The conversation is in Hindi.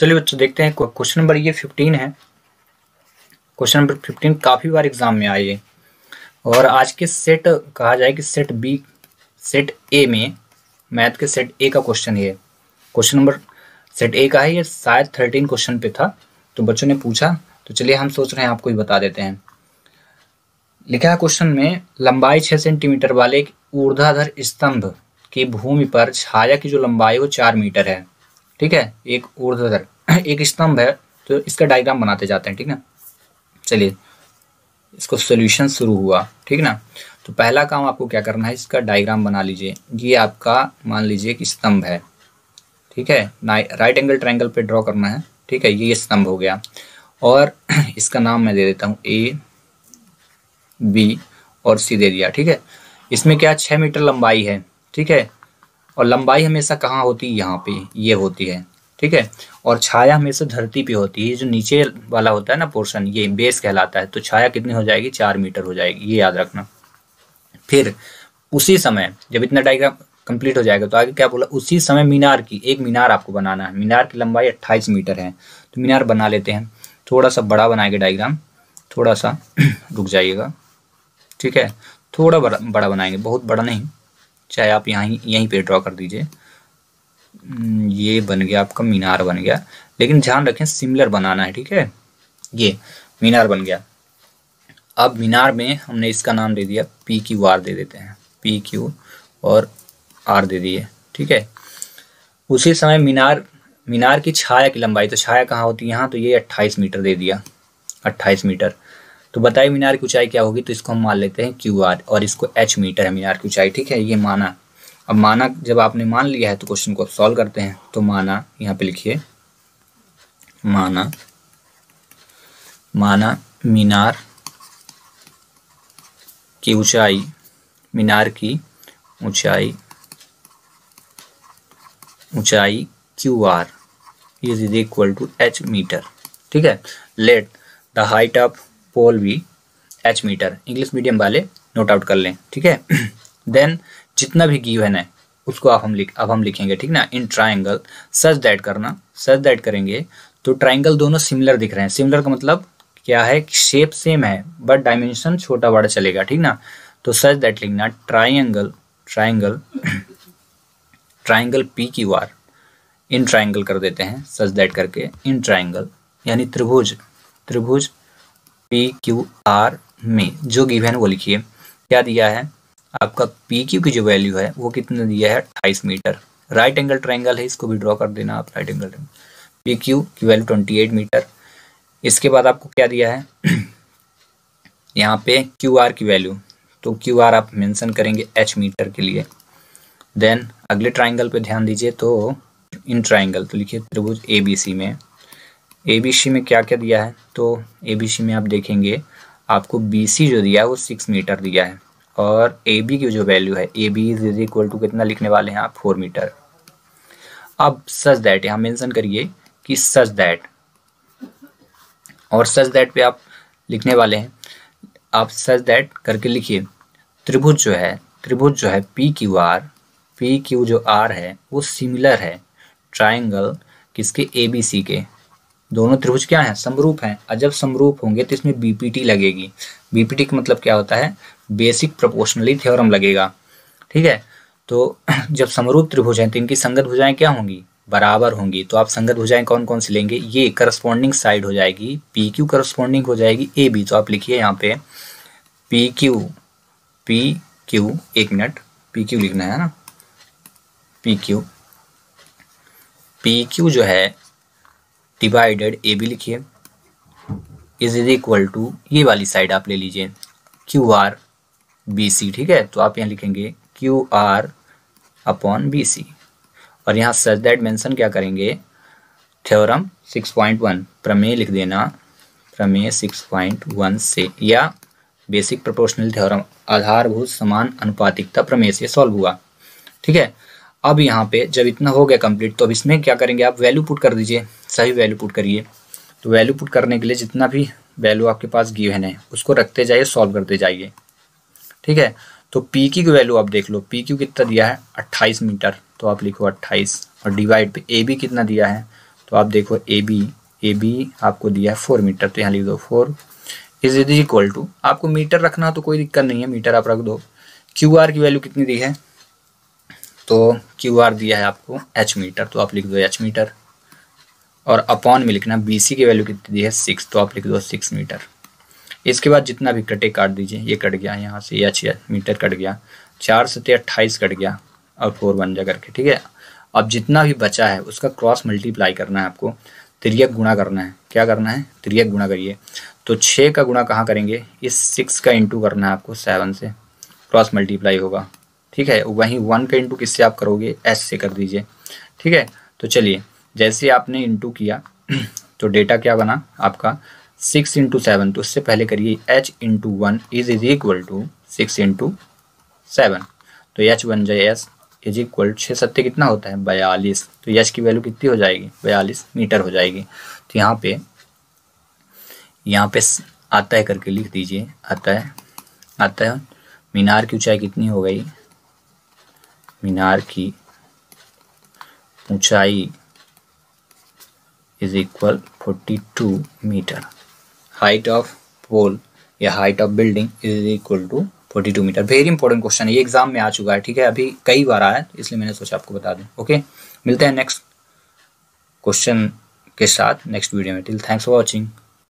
चलिए बच्चों देखते हैं क्वेश्चन नंबर ये 15 है। क्वेश्चन नंबर 15 काफ़ी बार एग्जाम में आए और आज के सेट कहा जाए कि सेट बी सेट ए में मैथ के सेट ए का क्वेश्चन है। क्वेश्चन नंबर सेट ए का है, ये शायद 13 क्वेश्चन पे था तो बच्चों ने पूछा, तो चलिए हम सोच रहे हैं आपको ही बता देते हैं। लिखा है क्वेश्चन में, लंबाई 6 सेंटीमीटर वाले एक ऊर्ध्वाधर स्तंभ की भूमि पर छाया की जो लंबाई वो 4 मीटर है। ठीक है, एक ऊर्ध्वाधर एक स्तंभ है, तो इसका डायग्राम बनाते जाते हैं। ठीक ना, चलिए इसको सॉल्यूशन शुरू हुआ। ठीक ना, तो पहला काम आपको क्या करना है, इसका डायग्राम बना लीजिए। ये आपका मान लीजिए कि स्तंभ है। ठीक है, राइट एंगल ट्रायंगल पे ड्रॉ करना है। ठीक है, ये स्तंभ हो गया और इसका नाम मैं दे देता हूँ ए बी और सी दे दिया। ठीक है, इसमें क्या 6 मीटर लंबाई है। ठीक है, और लंबाई हमेशा कहाँ होती है, यहाँ पे ये होती है। ठीक है, और छाया हमेशा धरती पे होती है। जो नीचे वाला होता है ना पोर्शन, ये बेस कहलाता है। तो छाया कितनी हो जाएगी, 4 मीटर हो जाएगी, ये याद रखना। फिर उसी समय जब इतना डायग्राम कंप्लीट हो जाएगा तो आगे क्या बोला, उसी समय मीनार की एक मीनार आपको बनाना है। मीनार की लंबाई 28 मीटर है। तो मीनार बना लेते हैं, थोड़ा सा बड़ा बनाएंगे डायग्राम, थोड़ा सा रुक जाइएगा। ठीक है, थोड़ा बड़ा बनाएंगे, बहुत बड़ा नहीं, चाहे आप यहीं पे ड्रॉ कर दीजिए। ये बन गया आपका मीनार बन गया, लेकिन ध्यान रखें सिमिलर बनाना है। ठीक है, ये मीनार बन गया। अब मीनार में हमने इसका नाम दे दिया पी क्यू आर, दे देते हैं पी क्यू और आर दे दिए। ठीक है, उसी समय मीनार की छाया की लंबाई, तो छाया कहाँ होती है, यहाँ, तो ये 28 मीटर दे दिया, 28 मीटर। तो बताइए मीनार की ऊंचाई क्या होगी, तो इसको हम मान लेते हैं क्यू आर और इसको एच मीटर है मीनार की ऊंचाई। ठीक है, ये माना। अब माना जब आपने मान लिया है तो क्वेश्चन को सॉल्व करते हैं। तो माना, यहाँ पे लिखिए, माना मीनार की ऊंचाई, मीनार की ऊंचाई Q R is equal to H metre. ठीक है, let the height of pole भी एच मीटर। इंग्लिश मीडियम वाले नोट आउट कर लें। ठीक है, देन जितना भी गिवन है उसको अब हम लिखेंगे। ठीक ना, इन ट्राइंगल सच दैट करेंगे तो ट्राइंगल दोनों सिमिलर दिख रहे हैं। सिमिलर का मतलब क्या है, शेप सेम है बट डायमेंशन छोटा बड़ा चलेगा। ठीक ना, तो सच दैट लिखना, triangle P Q R, in triangle कर देते हैं सच दैट करके, इन ट्राइंगल यानी त्रिभुज पी क्यू आर में जो गिवन है वो लिखिए। क्या दिया है आपका, पी क्यू की जो वैल्यू है वो कितना दिया है, 28 मीटर। राइट एंगल ट्रायंगल है, इसको भी ड्रॉ कर देना आप। राइट एंगल पी क्यू की वैल्यू 28 मीटर। इसके बाद आपको क्या दिया है यहाँ पे क्यू आर की वैल्यू, तो क्यू आर आप मेंशन करेंगे एच मीटर के लिए। देन अगले ट्राइंगल पे ध्यान दीजिए, तो इन ट्राइंगल तो लिखिए त्रिभुज ए बी सी में, ABC में क्या क्या दिया है, तो ABC में आप देखेंगे आपको BC जो दिया है वो 6 मीटर दिया है और AB की जो वैल्यू है, AB इज इक्वल टू कितना लिखने वाले हैं आप, 4 मीटर। अब सच दैट यहाँ मेंशन करिए कि सच दैट, और सच दैट पे आप लिखने वाले हैं, आप सच दैट करके लिखिए त्रिभुज जो है पी क्यू जो आर है वो सिमिलर है ट्राइंगल किसके, ABC के। दोनों त्रिभुज क्या हैं, समरूप हैं। और जब समरूप होंगे तो इसमें BPT लगेगी। BPT का मतलब क्या होता है, बेसिक प्रोपोर्शनली थ्योरम लगेगा। ठीक है, तो जब समरूप त्रिभुज हैं तो इनकी संगत भुजाएं क्या होंगी, बराबर होंगी। तो आप संगत भुजाएं कौन कौन सी लेंगे, ये करस्पॉन्डिंग साइड हो जाएगी, PQ करस्पॉन्डिंग हो जाएगी AB। तो आप लिखिए यहाँ पे PQ, एक मिनट, PQ लिखना है ना, PQ जो है डिवाइडेड AB लिखिए इज इक्वल टू, ये वाली साइड आप ले लीजिए QR BC। ठीक है, तो आप यहाँ लिखेंगे QR अपॉन BC और यहाँ सच दैट मेंशन क्या करेंगे, थ्योरम 6.1 प्रमेय लिख देना, प्रमेय 6.1 से, या बेसिक प्रोपोर्शनल थ्योरम, आधारभूत समान अनुपातिकता प्रमेय से सॉल्व हुआ। ठीक है, अब यहाँ पे जब इतना हो गया कंप्लीट, तो अब इसमें क्या करेंगे, आप वैल्यू पुट कर दीजिए, सही वैल्यू पुट करिए। तो वैल्यू पुट करने के लिए जितना भी वैल्यू आपके पास गिवन है उसको रखते जाइए, सॉल्व करते जाइए। ठीक है, तो पी की वैल्यू आप देख लो, पी क्यू कितना दिया है 28 मीटर, तो आप लिखो 28 और डिवाइड पे ए बी कितना दिया है, तो आप देखो ए बी आपको दिया है 4 मीटर, तो यहाँ लिख दो 4 इज इक्वल टू, आपको मीटर रखना तो कोई दिक्कत नहीं है, मीटर आप रख दो। क्यू आर की वैल्यू कितनी दी है, तो क्यू आर दिया है आपको एच मीटर, तो आप लिख दो एच मीटर। और अपॉन में लिखना बी सी की वैल्यू कितनी दी है 6, तो आप लिख दो 6 मीटर। इसके बाद जितना भी कटे काट दीजिए, ये कट गया यहाँ से, एच मीटर कट गया, 4 से 28 कट गया और 4 बन जा करके, ठीक है। अब जितना भी बचा है उसका क्रॉस मल्टीप्लाई करना है आपको, तिर्यक गुणा करना है। क्या करना है, तिर्यक गुणा करिए। तो 6 का गुणा कहाँ करेंगे, इस 6 का इंटू करना है आपको 7 से, क्रॉस मल्टीप्लाई होगा, ठीक है। वहीं 1 का इंटू किससे आप करोगे, एच से कर दीजिए, ठीक है। तो चलिए जैसे आपने इंटू किया तो डेटा क्या बना आपका 6 इंटू 7, तो उससे पहले करिए h into 1 is equal to 6 into 7, तो h बन जाए s इज इक्वल 6 सत्ते कितना होता है 42, तो h की वैल्यू कितनी हो जाएगी 42 मीटर हो जाएगी। तो यहाँ पे आता है करके लिख दीजिए, आता है मीनार की ऊंचाई कितनी हो गई, मीनार की ऊंचाई is equal 42 metre, height of pole या height of building is equal to 42 metre. Very important question है, ये एग्जाम में आ चुका है, ठीक है, अभी कई बार आया है, इसलिए मैंने सोचा आपको बता दूं। ओके, मिलते हैं नेक्स्ट क्वेश्चन के साथ नेक्स्ट वीडियो में। Till thanks for watching.